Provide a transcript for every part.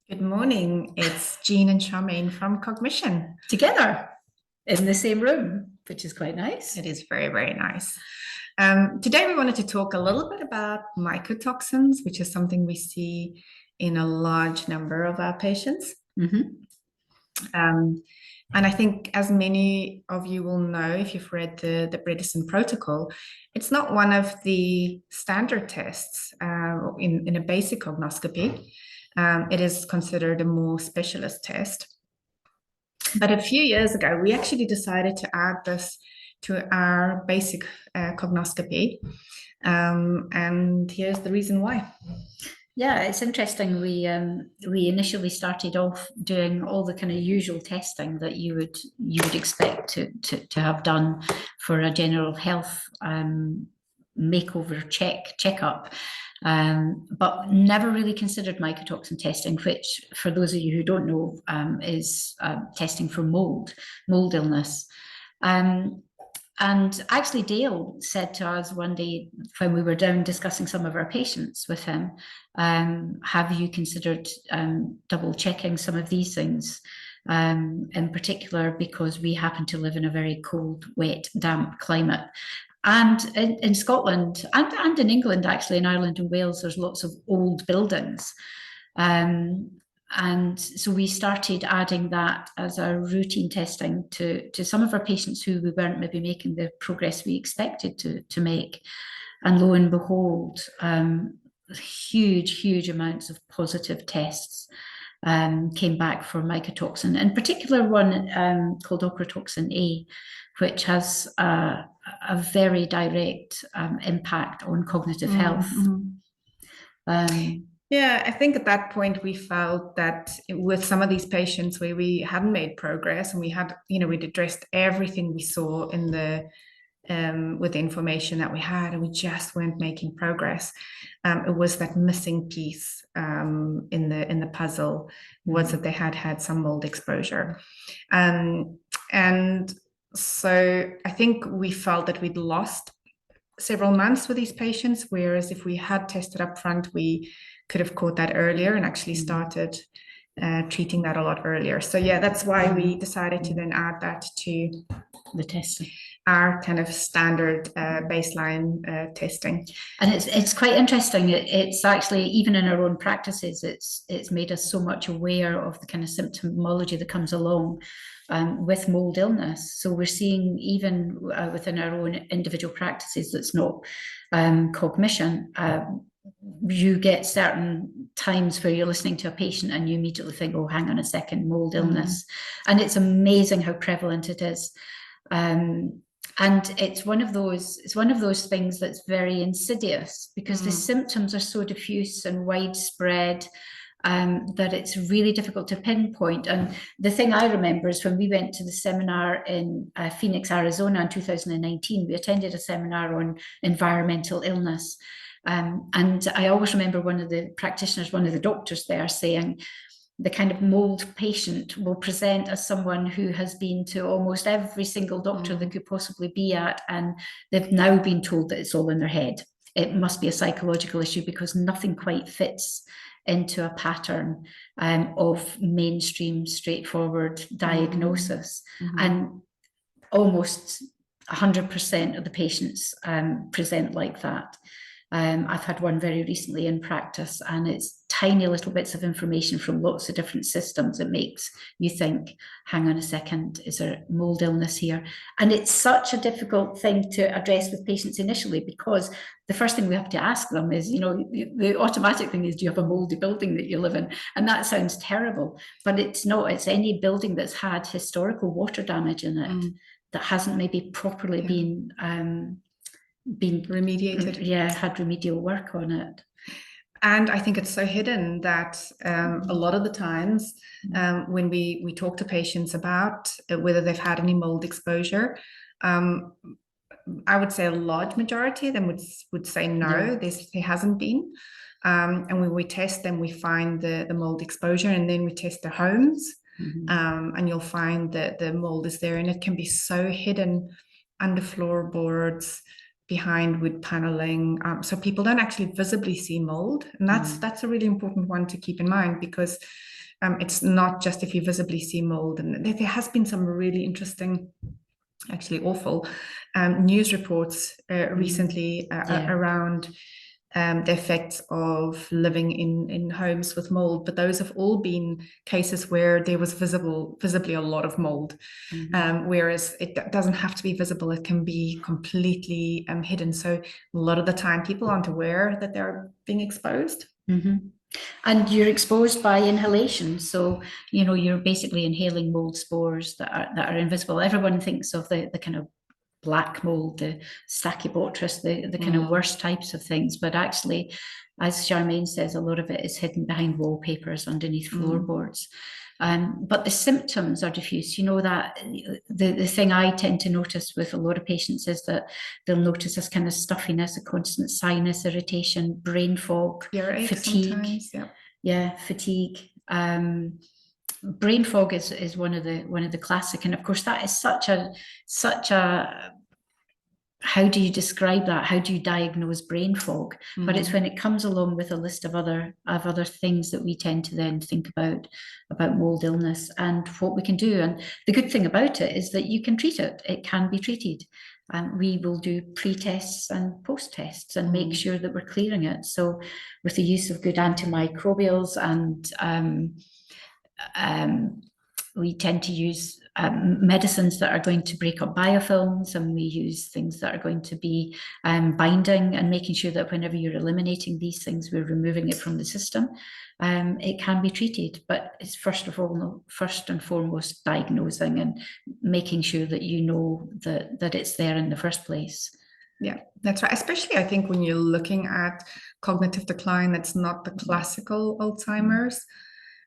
Good morning. It's Jean and Charmaine from Cognition. Together in the same room, which is quite nice. It is very, very nice. Today, we wanted to talk a little bit about mycotoxins, which is something we see in a large number of our patients. And I think, as many of you will know, if you've read the Bredesen protocol, it's not one of the standard tests in a basic cognoscopy. It is considered a more specialist test. But a few years ago, we actually decided to add this to our basic cognoscopy. And here's the reason why. Yeah, it's interesting. We initially started off doing all the kind of usual testing that you would expect to have done for a general health makeover checkup. But never really considered mycotoxin testing, which, for those of you who don't know, is testing for mold illness. And actually, Dale said to us one day when we were down discussing some of our patients with him, have you considered double checking some of these things? In particular, because we happen to live in a very cold, wet, damp climate. And in Scotland and in England, actually, in Ireland and Wales, there's lots of old buildings. And so we started adding that as a routine testing to some of our patients who we weren't maybe making the progress we expected to make. And lo and behold, huge amounts of positive tests came back for mycotoxin, in particular one called ochratoxin A, which has a very direct impact on cognitive health. Yeah, I think at that point we felt that with some of these patients where we hadn't made progress and we'd addressed everything we saw in with the information that we had, and we just weren't making progress. It was that missing piece in the puzzle was that they had some mold exposure, and so I think we felt that we'd lost several months with these patients, whereas if we had tested up front, we could have caught that earlier and actually started treating that a lot earlier. So yeah, that's why we decided to then add that to the testing, our kind of standard baseline testing. And it's quite interesting. It's actually, even in our own practices, it's made us so much aware of the kind of symptomology that comes along with mold illness. So we're seeing, even within our own individual practices, that's not cognition. You get certain times where you're listening to a patient and you immediately think, oh, hang on a second, mold illness. And it's amazing how prevalent it is. And it's one of those things that's very insidious, because the symptoms are so diffuse and widespread that it's really difficult to pinpoint. And the thing I remember is when we went to the seminar in Phoenix, Arizona in 2019, we attended a seminar on environmental illness. And I always remember one of the practitioners, one of the doctors there, saying the kind of mold patient will present as someone who has been to almost every single doctor they could possibly be at, and they've now been told that it's all in their head. It must be a psychological issue because nothing quite fits into a pattern of mainstream, straightforward diagnosis. And almost 100% of the patients present like that. I've had one very recently in practice, and it's tiny little bits of information from lots of different systems that makes you think, hang on a second, is there mold illness here? And it's such a difficult thing to address with patients initially, because the first thing we have to ask them is, the automatic thing is, do you have a moldy building that you live in? And that sounds terrible, but it's not. It's any building that's had historical water damage in it that hasn't maybe properly been remediated. Yeah, had remedial work on it. And I think it's so hidden that a lot of the times when we talk to patients about whether they've had any mold exposure, I would say a large majority of them would say no, there hasn't been. And when we test them, we find the mold exposure, and then we test their homes, and you'll find that the mold is there, and it can be so hidden under floorboards, behind wood paneling, so people don't actually visibly see mold. And that's a really important one to keep in mind, because It's not just if you visibly see mold. And there has been some really interesting, actually awful, news reports recently around the effects of living in homes with mold, but those have all been cases where there was visibly a lot of mold, whereas it doesn't have to be visible. It can be completely hidden. So a lot of the time people aren't aware that they're being exposed. And you're exposed by inhalation, so you're basically inhaling mold spores that are invisible. Everyone thinks of the kind of black mold, the Stachybotrys, the kind of worst types of things, but actually, as Charmaine says, a lot of it is hidden behind wallpapers, underneath floorboards. But the symptoms are diffuse. That the thing I tend to notice with a lot of patients is that they'll notice this kind of stuffiness, a constant sinus irritation, brain fog, fatigue. Fatigue. Brain fog is one of the classic, and of course that is such a how do you describe that? How do you diagnose brain fog? But it's when it comes along with a list of other things that we tend to then think about mold illness and what we can do. And the good thing about it is that you can treat it. It can be treated. And we will do pre-tests and post-tests and make sure that we're clearing it. So with the use of good antimicrobials and we tend to use medicines that are going to break up biofilms, and we use things that are going to be binding, and making sure that whenever you're eliminating these things, we're removing it from the system. It can be treated, but it's first and foremost diagnosing and making sure that that it's there in the first place. Yeah, that's right. Especially, I think, when you're looking at cognitive decline, that's not the classical Alzheimer's.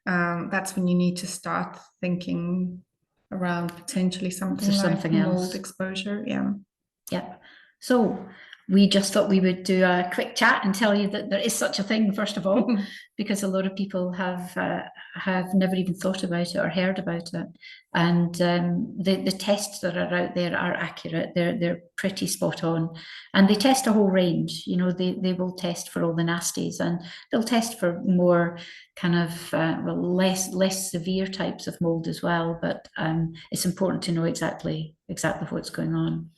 That's when you need to start thinking around potentially something like mold exposure. Yep. So we just thought we would do a quick chat and tell you that there is such a thing, first of all, because a lot of people have never even thought about it or heard about it. And the tests that are out there are accurate. They're pretty spot on, and they test a whole range. They will test for all the nasties, and they'll test for more kind of less severe types of mold as well. But it's important to know exactly what's going on.